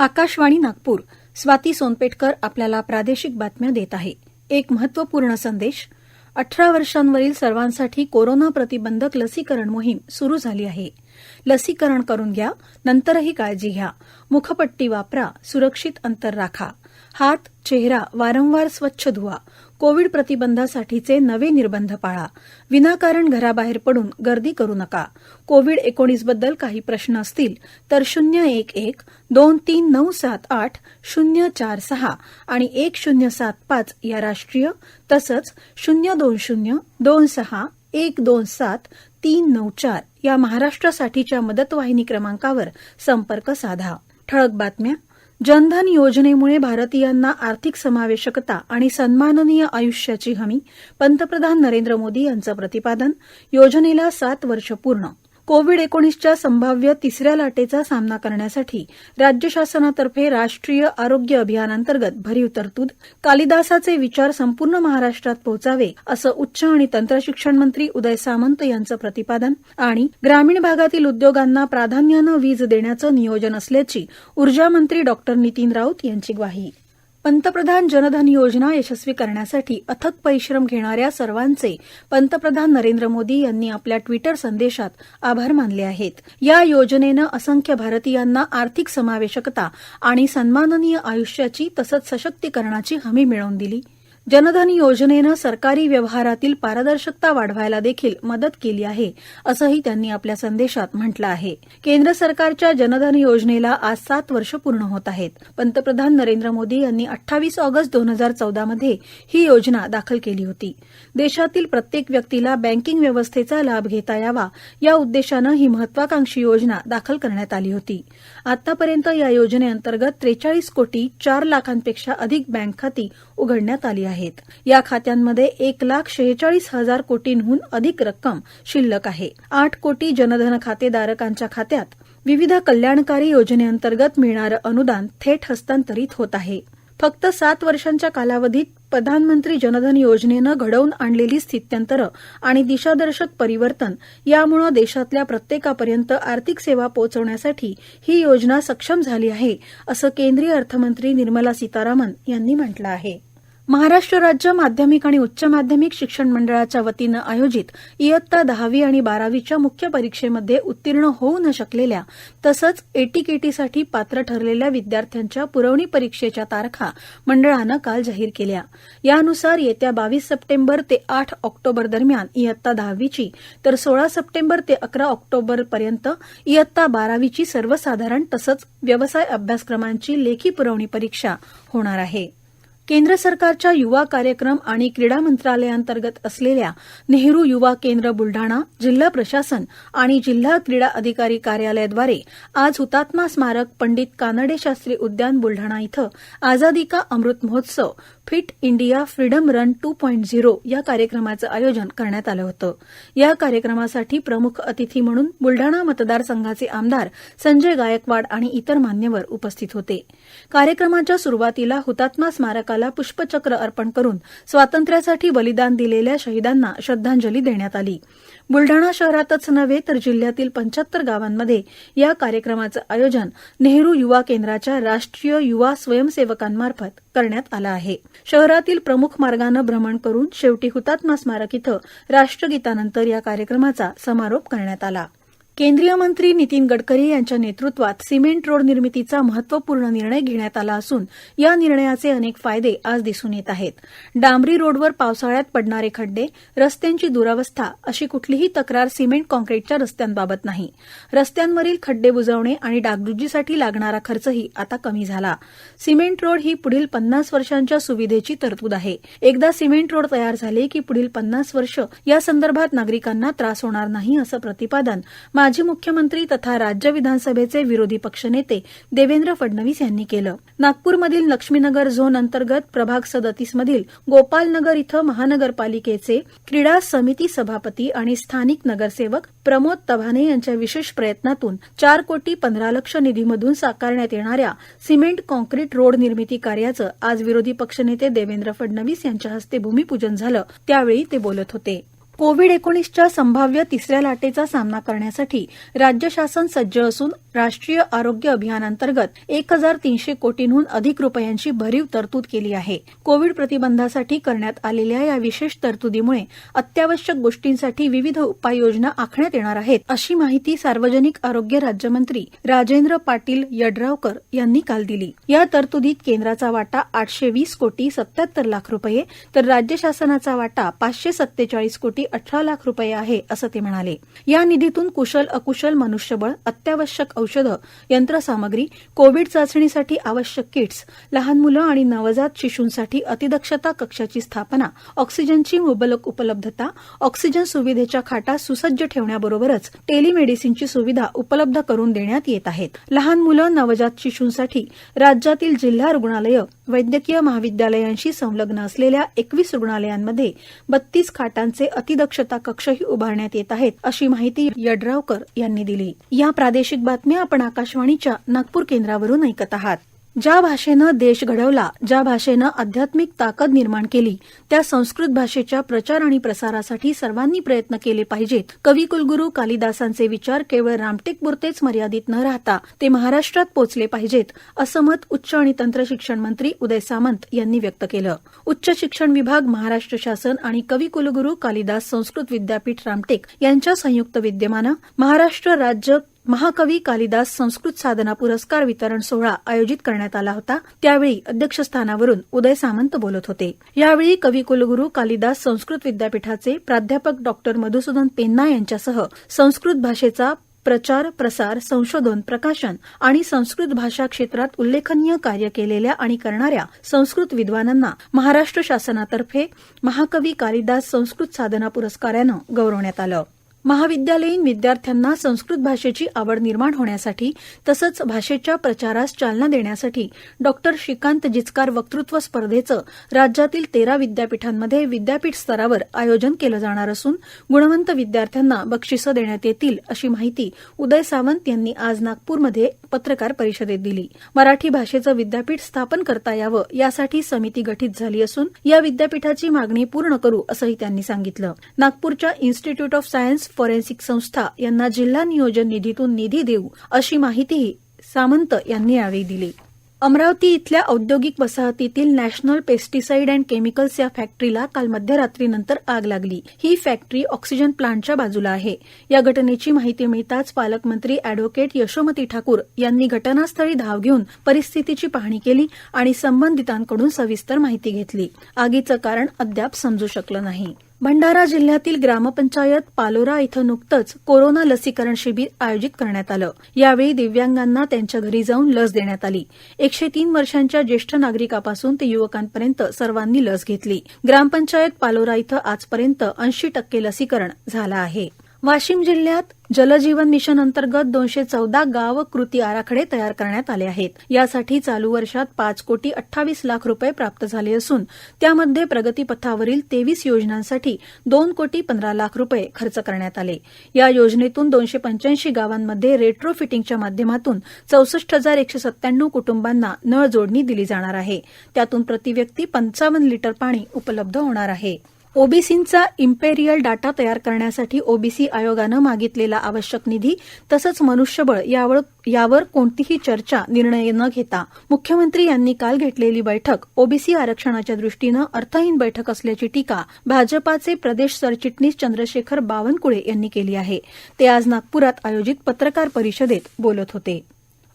आकाशवाणी नागपूर. स्वाती सोनपेटकर आपल्याला प्रादेशिक बातम्या देत आहे. एक महत्वपूर्ण संदेश. 18 वर्षांवरील सर्वांसाठी कोरोना प्रतिबंधक लसीकरण मोहीम सुरू झाली आहे. लसीकरण करून घ्या, नंतरही काळजी घ्या. मुखपट्टी वापरा, सुरक्षित अंतर राखा. हात, चेहरा वारंवार स्वच्छ धुवा. कोविड प्रतिबंधासाठीचे नवे निर्बंध पाळा. विनाकारण घराबाहेर पडून गर्दी करू नका. कोविड-19 बद्दल काही प्रश्न असतील तर 011-23978046 आणि 1075 या राष्ट्रीय तसंच 02026127394 या महाराष्ट्रासाठीच्या मदतवाहिनी क्रमांकावर संपर्क साधा. ठळक बातम्या. जनधन योजनेमुळे भारतीयांना आर्थिक समावेशकता आणि सन्माननीय आयुष्याची हमी. पंतप्रधान नरेंद्र मोदी यांचं प्रतिपादन. योजनेला 7 वर्ष पूर्ण. कोविड-19च्या संभाव्य तिसऱ्या लाटेचा सामना करण्यासाठी राज्य शासनातर्फे राष्ट्रीय आरोग्य अभियानांतर्गत भरीव तरतूद. कालिदासाचे विचार संपूर्ण महाराष्ट्रात पोहोचावे असं उच्च आणि तंत्रशिक्षण मंत्री उदय सामंत यांचं प्रतिपादन. आणि ग्रामीण भागातील उद्योगांना प्राधान्यानं वीज देण्याचं नियोजन असल्याची ऊर्जा मंत्री डॉ. नितीन राऊत यांची ग्वाही. पंतप्रधान जनधन योजना यशस्वी करण्यासाठी अथक परिश्रम घेणाऱ्या सर्वांचे पंतप्रधान नरेंद्र मोदी यांनी आपल्या ट्विटर संदेशात आभार मानले आहेत. या योजनेनं असंख्य भारतीयांना आर्थिक समावेशकता आणि सन्माननीय आयुष्याची तसंच सशक्तीकरणाची हमी मिळवून दिली. जनधन योजनेनं सरकारी व्यवहारातील पारदर्शकता वाढवायला देखील मदत केली आहे, असंही त्यांनी आपल्या संदेशात म्हटलं आहे. केंद्र सरकारच्या जनधन योजनेला आज 7 वर्ष पूर्ण होत आहेत. पंतप्रधान नरेंद्र मोदी यांनी 28 ऑगस्ट 2014 मध्ये ही योजना दाखल केली होती. देशातील प्रत्येक व्यक्तीला बँकिंग व्यवस्थेचा लाभ घेता यावा या उद्देशानं ही महत्वाकांक्षी योजना दाखल करण्यात आली होती. आतापर्यंत या योजनेअंतर्गत 43 कोटी 4 लाखांपेक्षा अधिक बँक खाती उघडण्यात आली आहेत. या खात्यांमध्ये 1,46,000 कोटींहून अधिक रक्कम शिल्लक आहे. 8 कोटी जनधन खातेधारकांच्या खात्यात विविध कल्याणकारी योजनेअंतर्गत मिळणारं अनुदान थेट हस्तांतरित होत आहे. फक्त 7 वर्षांच्या कालावधीत प्रधानमंत्री जनधन योजनेनं घडवून आणलेली स्थित्यंतरं आणि दिशादर्शक परिवर्तन यामुळे देशातल्या प्रत्येकापर्यंत आर्थिक सेवा पोहोचवण्यासाठी ही योजना सक्षम झाली आहे, असं केंद्रीय अर्थमंत्री निर्मला सीतारामन यांनी म्हटलं आहे. महाराष्ट्र राज्य माध्यमिक आणि उच्च माध्यमिक शिक्षण मंडळाच्या वतीनं आयोजित इयत्ता 10वी आणि 12वीच्या मुख्य परीक्षेमध्ये उत्तीर्ण होऊ न शकलेल्या तसंच एटीकेटीसाठी पात्र ठरलेल्या विद्यार्थ्यांच्या पुरवणी परीक्षेच्या तारखा मंडळानं काल जाहीर केल्या. यानुसार येत्या 22 सप्टेंबर ते 8 ऑक्टोबर दरम्यान इयत्ता 10वीची तर 16 सप्टेंबर ते 11 ऑक्टोबरपर्यंत इयत्ता 12वीची सर्वसाधारण तसंच व्यवसाय अभ्यासक्रमांची लेखी पुरवणी परीक्षा होणार आहे. केंद्र सरकारच्या युवा कार्यक्रम आणि क्रीडा मंत्रालयाअंतर्गत असलेल्या नेहरू युवा केंद्र बुलढाणा, जिल्हा प्रशासन आणि जिल्हा क्रीडा अधिकारी कार्यालयाद्वारे आज हुतात्मा स्मारक पंडित कानडे शास्त्री उद्यान बुलढाणा इथं आझादी का Amrit Mahotsav fit India freedom run 2.0 या कार्यक्रमाचं आयोजन करण्यात आलं होतं. या कार्यक्रमासाठी प्रमुख अतिथी म्हणून बुलढाणा मतदारसंघाचे आमदार संजय गायकवाड आणि इतर मान्यवर उपस्थित होते. कार्यक्रमाच्या सुरुवातीला हुतात्मा स्मारकाला पुष्पचक्र अर्पण करून स्वातंत्र्यासाठी बलिदान दिलेल्या शहीदांना श्रद्धांजली देण्यात आली. बुलढाणा शहरातच नव्हे तर जिल्ह्यातील 75 गावांमध्ये या कार्यक्रमाचं आयोजन नेहरू युवा केंद्राच्या राष्ट्रीय युवा स्वयंसेवकांमार्फत करण्यात आलं आहे. शहरातील प्रमुख मार्गानं भ्रमण करून शेवटी हुतात्मा स्मारक इथं राष्ट्रगीतानंतर या कार्यक्रमाचा समारोप करण्यात आला. केंद्रीय मंत्री नितीन गडकरी यांच्या नेतृत्वात सिमेंट रोड निर्मितीचा महत्वपूर्ण निर्णय घेण्यात आला असून या निर्णयाचे अनेक फायदे आज दिसून येत आहेत. डांबरी रोडवर पावसाळ्यात पडणारे खड्डे, रस्त्यांची दुरावस्था अशी कुठलीही तक्रार सिमेंट काँक्रीटच्या रस्त्यांबाबत नाही. रस्त्यांवरील खड्डे बुजवणे आणि डागडुजीसाठी लागणारा खर्चही आता कमी झाला. सिमेंट रोड ही पुढील 50 वर्षांच्या सुविधेची तरतूद आहे. एकदा सिमेंट रोड तयार झाले की पुढील 50 वर्ष या संदर्भात नागरिकांना त्रास होणार नाही, असं प्रतिपादन माजी मुख्यमंत्री तथा राज्य विधानसभेचे विरोधी पक्षनेते देवेंद्र फडणवीस यांनी केलं. नागपूरमधील लक्ष्मीनगर झोन अंतर्गत प्रभाग 37 मधील गोपालनगर इथं महानगरपालिकेचे क्रीडा समिती सभापती आणि स्थानिक नगरसेवक प्रमोद तभाने यांच्या विशेष प्रयत्नातून 4 कोटी 15 लक्ष निधीमधून साकारण्यात येणाऱ्या सिमेंट काँक्रीट रोड निर्मिती कार्याचं आज विरोधी पक्षनेते देवेंद्र फडणवीस यांच्या हस्ते भूमिपूजन झालं. त्यावेळी ते बोलत होते. कोविड-19च्या संभाव्य तिसऱ्या लाटेचा सामना करण्यासाठी राज्य शासन सज्ज असून राष्ट्रीय आरोग्य अभियानांतर्गत 1,300 कोटींहून अधिक रुपयांची भरीव तरतूद केली आहे. कोविड प्रतिबंधासाठी करण्यात आलेल्या या विशेष तरतुदीमुळे अत्यावश्यक गोष्टींसाठी विविध उपाययोजना आखण्यात येणार आहेत, अशी माहिती सार्वजनिक आरोग्य राज्यमंत्री राजेंद्र पाटील यड्रावकर यांनी काल दिली. या तरतुदीत केंद्राचा वाटा 820 कोटी 77 लाख रुपये तर राज्य शासनाचा वाटा 547 कोटी 18 लाख रुपये आहे, असं ते म्हणाले. या निधीतून कुशल अकुशल मनुष्यबळ, अत्यावश्यक औषधं, यंत्रसामग्री, कोविड चाचणीसाठी आवश्यक किट्स, लहान मुलं आणि नवजात शिशूंसाठी अतिदक्षता कक्षाची स्थापना, ऑक्सिजनची मुबलक उपलब्धता, ऑक्सिजन सुविधेच्या खाटा सुसज्ज ठेवण्याबरोबरच टेलिमेडिसिनची सुविधा उपलब्ध करून देण्यात येत आहेत. लहान मुलं, नवजात शिशूंसाठी राज्यातील जिल्हा रुग्णालयं, वैद्यकीय महाविद्यालयांशी संलग्न असलेल्या 21 रुग्णालयांमध्ये 32 खाटांचे अतिदक्षता कक्षही उभारण्यात येत आहेत, अशी माहिती यड्रावकर यांनी दिली. या प्रादेशिक बातम्या आपण आकाशवाणीच्या नागपूर केंद्रावरून ऐकत आहात. ज्या भाषेनं देश घडवला, ज्या भाषेनं आध्यात्मिक ताकद निर्माण केली, त्या संस्कृत भाषेच्या प्रचार आणि प्रसारासाठी सर्वांनी प्रयत्न केले पाहिजेत. कविकुलगुरू कालिदासांचे विचार केवळ रामटेकपुरतेच मर्यादित न राहता ते महाराष्ट्रात पोचले पाहिजेत, असं मत उच्च आणि तंत्र शिक्षण मंत्री उदय सामंत यांनी व्यक्त केलं. उच्च शिक्षण विभाग, महाराष्ट्र शासन आणि कविकुलगुरू कालिदास संस्कृत विद्यापीठ रामटेक यांच्या संयुक्त विद्यमानं महाराष्ट्र राज्य महाकवी कालिदास संस्कृत साधना पुरस्कार वितरण सोहळा आयोजित करण्यात आला होता. त्यावेळी अध्यक्षस्थानावरून उदय सामंत बोलत होते. यावेळी कविकुलगुरू कालिदास संस्कृत विद्यापीठाचे प्राध्यापक डॉक्टर मधुसूदन पेन्ना यांच्यासह संस्कृत भाषेचा प्रचार, प्रसार, संशोधन, प्रकाशन आणि संस्कृत भाषा क्षेत्रात उल्लेखनीय कार्य केलेल्या आणि करणाऱ्या संस्कृत विद्वानांना महाराष्ट्र शासनातर्फे महाकवी कालिदास संस्कृत साधना पुरस्कारानं गौरवण्यात आलं. महाविद्यालयीन विद्यार्थ्यांना संस्कृत भाषेची आवड निर्माण होण्यासाठी तसंच भाषेच्या प्रचारास चालना देण्यासाठी डॉक्टर श्रीकांत जिचकार वक्तृत्व स्पर्धेचं राज्यातील 13 विद्यापीठांमध्ये विद्यापीठ स्तरावर आयोजन केलं जाणार असून गुणवंत विद्यार्थ्यांना बक्षिसं देण्यात येतील, अशी माहिती उदय सामंत यांनी आज नागपूरमध्ये पत्रकार परिषदेत दिली. मराठी भाषेचं विद्यापीठ स्थापन करता यावं यासाठी समिती गठीत झाली असून या विद्यापीठाची मागणी पूर्ण करू, असंही त्यांनी सांगितलं. नागपूरच्या इन्स्टिट्यूट ऑफ सायन्स फॉरेन्सिक संस्था यांना जिल्हा नियोजन निधीतून निधी देऊ, अशी माहितीही सामंत यांनी यावेळी दिली. अमरावती इथल्या औद्योगिक वसाहतीतील नॅशनल पेस्टिसाइड अँड केमिकल्स या फॅक्टरीला काल मध्यरात्रीनंतर आग लागली. ही फॅक्टरी ऑक्सिजन प्लांटच्या बाजूला आहे. या घटनेची माहिती मिळताच पालकमंत्री अॅडव्होकेट यशोमती ठाकूर यांनी घटनास्थळी धाव घेऊन परिस्थितीची पाहणी केली आणि संबंधितांकडून सविस्तर माहिती घेतली. आगीचं कारण अद्याप समजू शकलं नाही. भंडारा जिल्ह्यातील ग्रामपंचायत पालोरा इथं नुकतंच कोरोना लसीकरण शिबिर आयोजित करण्यात आलं. यावेळी दिव्यांगांना त्यांच्या घरी जाऊन लस देण्यात आली. 103 वर्षांच्या ज्येष्ठ नागरिकापासून ते युवकांपर्यंत सर्वांनी लस घेतली. ग्रामपंचायत पालोरा इथं आजपर्यंत 80% लसीकरण झालं आहे. वाशिम जिल्ह्यात जलजीवन मिशन अंतर्गत 214 गाव कृती आराखडे तयार करण्यात आले आहेत. यासाठी चालू वर्षात 5 कोटी 28 लाख रुपये प्राप्त झाले असून त्यामध्ये प्रगतीपथावरील 23 योजनांसाठी 2 कोटी 15 लाख रुपये खर्च करण्यात आले. या योजनेतून 285 गावांमध्ये रेट्रोफिटिंगच्या माध्यमातून 64,197 कुटुंबांना नळ जोडणी दिली जाणार आहे. त्यातून प्रतिव्यक्ती 55 लिटर पाणी उपलब्ध होणार आहे. ओबीसींचा इम्पेरियल डाटा तयार करण्यासाठी ओबीसी आयोगानं मागितलेला आवश्यक निधी तसंच मनुष्यबळ यावर कोणतीही चर्चा, निर्णय न घेता मुख्यमंत्री यांनी काल घेतलेली बैठक ओबीसी आरक्षणाच्या दृष्टीनं अर्थहीन बैठक असल्याची टीका भाजपाचे प्रदेश सरचिटणीस चंद्रशेखर बावनकुळे यांनी केली आहे. ते आज नागपुरात आयोजित पत्रकार परिषदेत बोलत होते.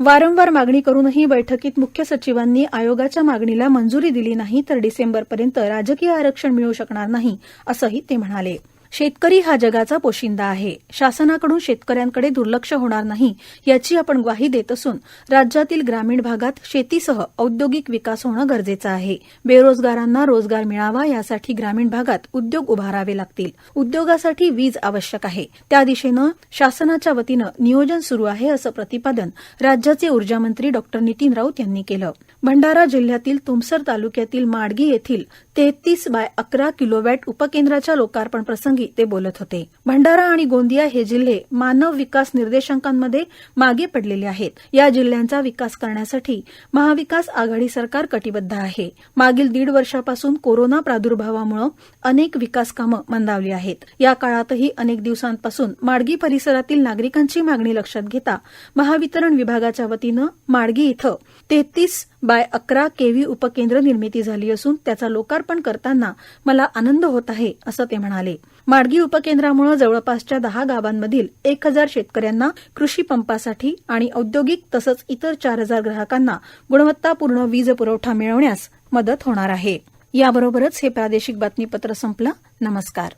वारंवार मागणी करूनही बैठकीत मुख्य सचिवांनी आयोगाच्या मागणीला मंजुरी दिली नाही तर डिसेंबरपर्यंत राजकीय आरक्षण मिळू शकणार नाही, असंही ते म्हणाले. शेतकरी हा जगाचा पोशिंदा आहे. शासनाकडून शेतकऱ्यांकडे दुर्लक्ष होणार नाही याची आपण ग्वाही देत असून राज्यातील ग्रामीण भागात शेतीसह औद्योगिक विकास होणं गरजेचं आहे. बेरोजगारांना रोजगार मिळावा यासाठी ग्रामीण भागात उद्योग उभारावे लागतील. उद्योगासाठी वीज आवश्यक आहे. त्या दिशेनं शासनाच्या वतीनं नियोजन सुरू आहे, असं प्रतिपादन राज्याचे ऊर्जामंत्री डॉ. नितीन राऊत यांनी केलं. भंडारा जिल्ह्यातील तुमसर तालुक्यातील माडगी येथील 33/11 किलोवॅट उपकेंद्राच्या लोकार्पण प्रसंगी प्रसंगी ते बोलत होते. भंडारा आणि गोंदिया हे जिल्हे मानव विकास निर्देशांकांमध्ये मागे पडलेले आहेत. या जिल्ह्यांचा विकास करण्यासाठी महाविकास आघाडी सरकार कटिबद्ध आहे. मागील 1.5 वर्षापासून कोरोना प्रादुर्भावामुळे अनेक विकास कामं मंदावली आहेत. या काळातही अनेक दिवसांपासून माडगी परिसरातील नागरिकांची मागणी लक्षात घेता महावितरण विभागाच्या वतीनं माडगी इथं 33/11 केव्ही उपकेंद्र निर्मिती झाली असून त्याचा लोकार्पण करताना मला आनंद होत आहे, असं ते म्हणाले. माडगी उपकेंद्रामुळे जवळपासच्या 10 गावांमधील 1000 शेतकऱ्यांना कृषी पंपासाठी आणि औद्योगिक तसंच इतर 4000 ग्राहकांना गुणवत्तापूर्ण वीज पुरवठा मिळवण्यास मदत होणार आहे. याबरोबरच हे प्रादेशिक बातमीपत्र संपलं. नमस्कार.